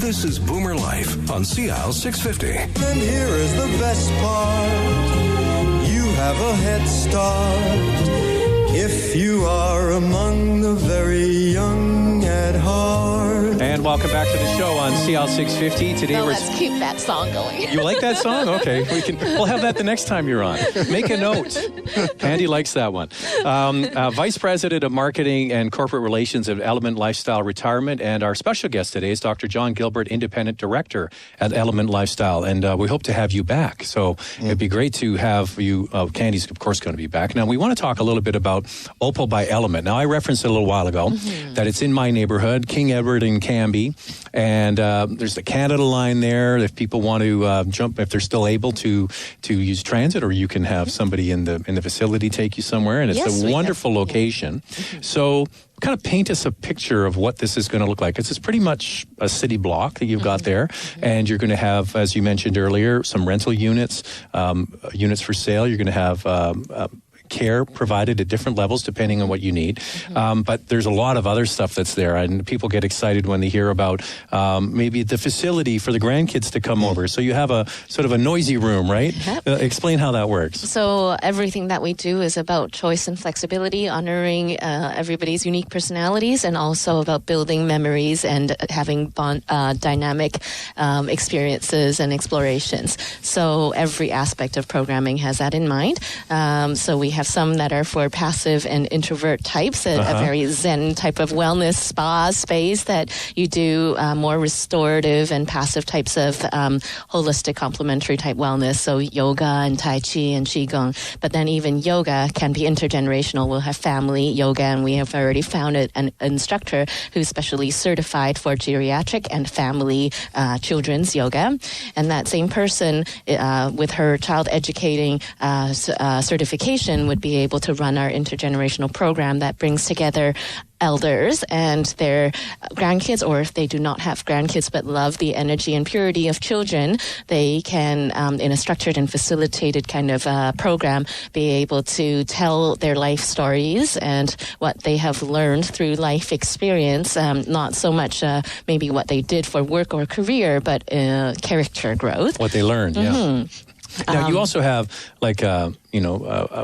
This is Boomer Life on CL 650. And here is the best part. You have a head start if you are among the very young at heart. And welcome back to the show on CL 650. Today let's keep that song going. You like that song? Okay, we'll have that the next time you're on. Make a note. Andy likes that one. Vice President of Marketing and Corporate Relations at Element Lifestyle Retirement, and our special guest today is Dr. John Gilbert, Independent Director at Element Lifestyle, and we hope to have you back. So it'd be great to have you. Candy's of course going to be back. Now we want to talk a little bit about Opal by Element. Now I referenced it a little while ago that it's in my neighborhood, King Edward and Cambie, and there's the Canada line there. If people want to jump, if they're still able to use transit, or you can have somebody in the facility take you somewhere, and it's a wonderful location. So kind of paint us a picture of what this is going to look like. It's pretty much a city block that you've got there, and you're going to have, as you mentioned earlier, some rental units, units for sale. You're going to have care provided at different levels depending on what you need. But there's a lot of other stuff that's there, and people get excited when they hear about maybe the facility for the grandkids to come over. So you have a sort of a noisy room, right? Yep. Explain how that works. So everything that we do is about choice and flexibility, honoring everybody's unique personalities, and also about building memories and having dynamic experiences and explorations. So every aspect of programming has that in mind. So we have some that are for passive and introvert types, a very zen type of wellness spa space that you do more restorative and passive types of holistic complementary type wellness, so yoga and tai chi and qigong. But then even yoga can be intergenerational. We'll have family yoga, and we have already found an instructor who's specially certified for geriatric and family children's yoga. And that same person with her child educating certification would be able to run our intergenerational program that brings together elders and their grandkids, or if they do not have grandkids but love the energy and purity of children, they can, in a structured and facilitated kind of program, be able to tell their life stories and what they have learned through life experience, not so much maybe what they did for work or career, but character growth. What they learned, yeah. Now, you also have like a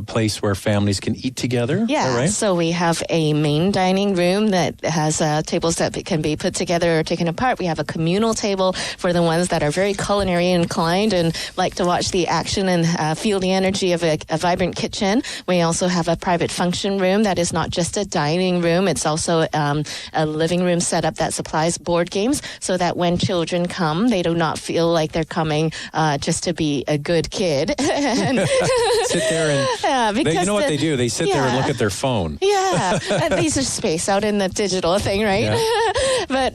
place where families can eat together. Yeah, right? So we have a main dining room that has tables that can be put together or taken apart. We have a communal table for the ones that are very culinary inclined and like to watch the action and feel the energy of a vibrant kitchen. We also have a private function room that is not just a dining room. It's also a living room setup that supplies board games so that when children come, they do not feel like they're coming just to be a good kid. Sit there and you know what they do? They sit there and look at their phone. Yeah, at least there's space out in the digital thing, right? Yeah. But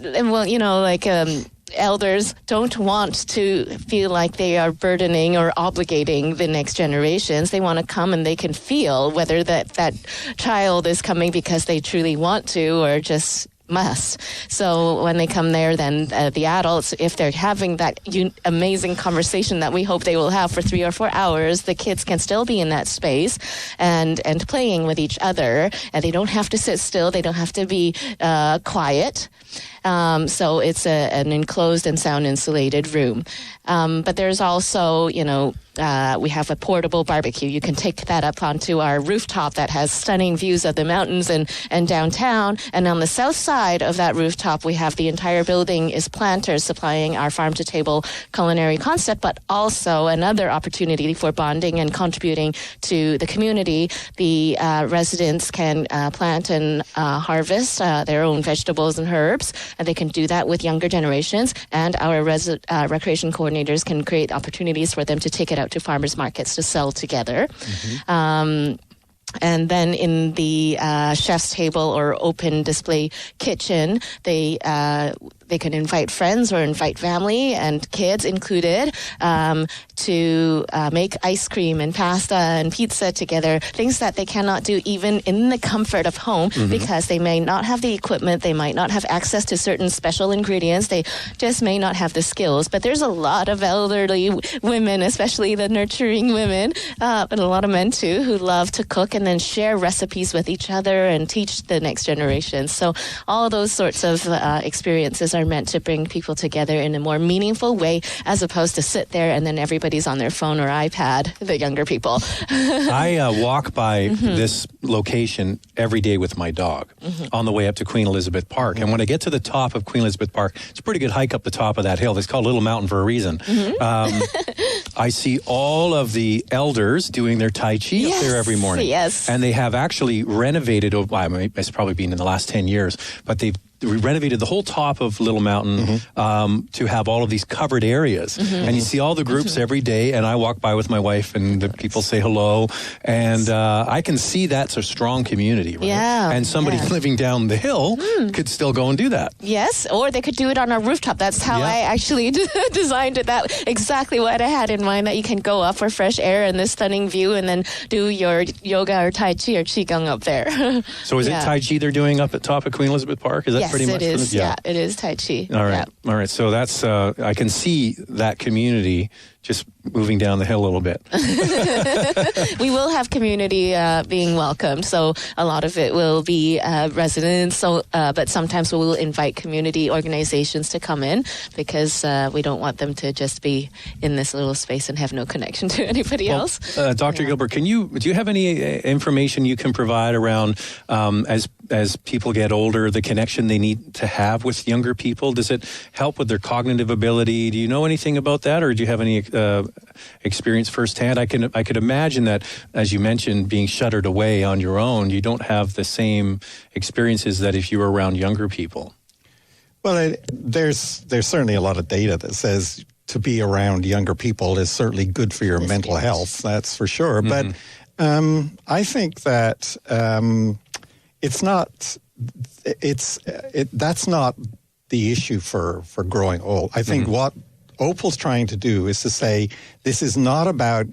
elders don't want to feel like they are burdening or obligating the next generations. They want to come and they can feel whether that child is coming because they truly want to or just must. So when they come there, then the adults, if they're having that amazing conversation that we hope they will have for 3 or 4 hours, the kids can still be in that space and playing with each other, and they don't have to sit still. They don't have to be quiet. So it's an enclosed and sound insulated room. But there's also, we have a portable barbecue. You can take that up onto our rooftop that has stunning views of the mountains and downtown. And on the south side of that rooftop, we have the entire building is planters supplying our farm-to-table culinary concept, but also another opportunity for bonding and contributing to the community. The residents can plant and harvest their own vegetables and herbs, and they can do that with younger generations. And our recreation coordinators can create opportunities for them to take it out to farmers markets to sell together. And then in the chef's table or open display kitchen, they can invite friends or invite family and kids included to make ice cream and pasta and pizza together, things that they cannot do even in the comfort of home because they may not have the equipment, they might not have access to certain special ingredients, they just may not have the skills. But there's a lot of elderly women, especially the nurturing women, but a lot of men too, who love to cook and then share recipes with each other and teach the next generation. So all those sorts of experiences are are meant to bring people together in a more meaningful way, as opposed to sit there and then everybody's on their phone or iPad, the younger people. I walk by this location every day with my dog on the way up to Queen Elizabeth Park. And when I get to the top of Queen Elizabeth Park, it's a pretty good hike up the top of that hill. It's called Little Mountain for a reason. I see all of the elders doing their Tai Chi up there every morning. Yes. And they have actually renovated, it's probably been in the last 10 years, but they've renovated the whole top of Little Mountain to have all of these covered areas. And you see all the groups every day, and I walk by with my wife, and the people say hello. And I can see that's a strong community, right? Yeah. And somebody living down the hill could still go and do that. Yes, or they could do it on a rooftop. That's how I actually designed it. That exactly what I had in mind, that you can go up for fresh air and this stunning view and then do your yoga or Tai Chi or Qigong up there. So is it Tai Chi they're doing up at top of Queen Elizabeth Park? Is that pretty much it is. Yeah, it is Tai Chi. All right. All right. So that's, I can see that community just moving down the hill a little bit. We will have community being welcomed. So a lot of it will be residents. So, but sometimes we will invite community organizations to come in, because we don't want them to just be in this little space and have no connection to anybody else. Dr. Gilbert, do you have any information you can provide around as people get older, the connection they need to have with younger people? Does it help with their cognitive ability? Do you know anything about that, or do you have any experience firsthand? I could imagine that, as you mentioned, being shuttered away on your own, you don't have the same experiences that if you were around younger people. Well, there's certainly a lot of data that says to be around younger people is certainly good for your mental health. That's for sure. But I think that that's not the issue for growing old. I think what Opal's trying to do is to say this is not about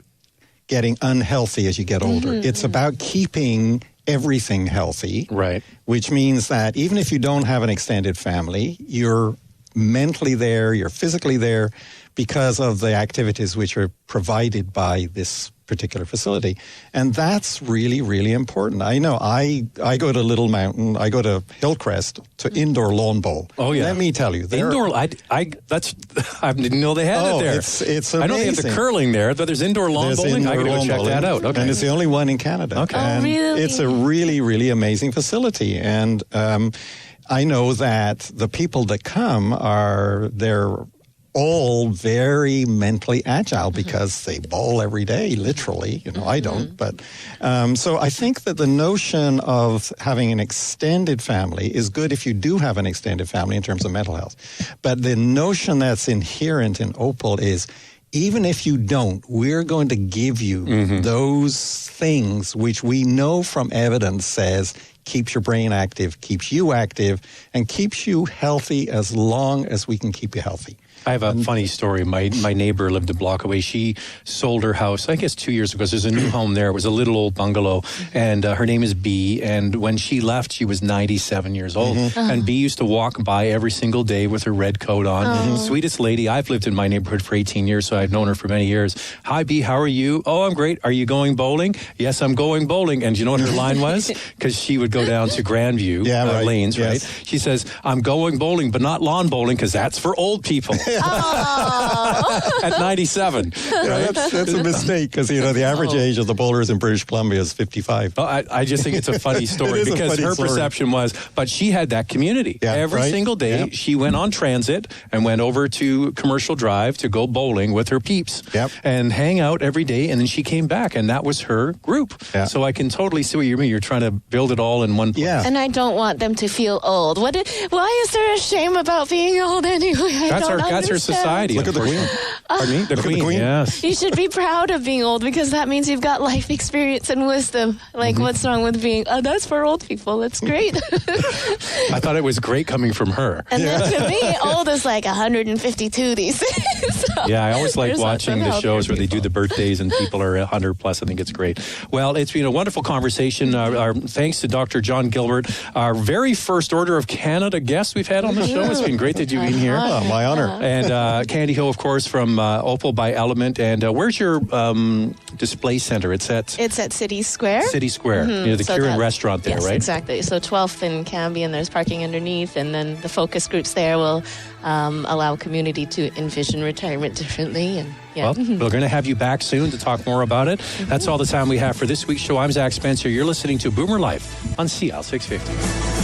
getting unhealthy as you get older. It's about keeping everything healthy. Right. Which means that even if you don't have an extended family, you're mentally there, you're physically there because of the activities which are provided by this particular facility. And that's really, really important. I know I go to Little Mountain, I go to Hillcrest to indoor lawn bowl. Oh, yeah. Let me tell you. Indoor, I didn't know they had it there. It's amazing. I know they have the curling there, but there's indoor lawn bowling. I gotta go check that out. Okay. And it's the only one in Canada. Okay. And really? It's a really, really amazing facility. And I know that the people that come they're all very mentally agile because they bowl every day, literally. I don't. But so I think that the notion of having an extended family is good if you do have an extended family in terms of mental health. But the notion that's inherent in Opal is, even if you don't, we're going to give you those things which we know from evidence says keeps your brain active, keeps you active, and keeps you healthy as long as we can keep you healthy. I have a funny story. My neighbor lived a block away. She sold her house, I guess 2 years ago. There's a new home there. It was a little old bungalow, and her name is Bee. And when she left, she was 97 years old. And Bee used to walk by every single day with her red coat on. Sweetest lady. I've lived in my neighborhood for 18 years, so I've known her for many years. Hi, Bee. How are you? Oh, I'm great. Are you going bowling? Yes, I'm going bowling. And do you know what her line was? Because she would go down to Grandview Lanes, right? She says, I'm going bowling, but not lawn bowling, because that's for old people. At 97. Right? That's a mistake, because the average age of the bowlers in British Columbia is 55. Well, I just think it's a funny story because her perception was, but she had that community. Every single day she went on transit and went over to Commercial Drive to go bowling with her peeps and hang out every day, and then she came back, and that was her group. So I can totally see what you mean. You're trying to build it all in one place. And I don't want them to feel old. Why is there a shame about being old anyway? That's her society. Look at the Queen. Pardon me? The Queen, yes. You should be proud of being old, because that means you've got life experience and wisdom. What's wrong with being, that's for old people. That's great. I thought it was great coming from her. And then to me, old is like 152 these days. Yeah, I always like There's lots watching of the healthier shows where they do people. the birthdays and people are 100 plus. I think it's great. Well, it's been a wonderful conversation. Our thanks to Dr. John Gilbert, our very first Order of Canada guest we've had on the show. It's been great that you've been here. Oh, my honor. And Candy Ho, of course, from Opal by Element. And where's your display center? It's at City Square. City Square, near the So Kieran that- restaurant there, yes, right? Exactly. So 12th and Cambie, and there's parking underneath, and then the focus groups there will allow community to envision retirement differently. And yeah. Well, we're going to have you back soon to talk more about it. That's all the time we have for this week's show. I'm Zach Spencer. You're listening to Boomer Life on CL 650.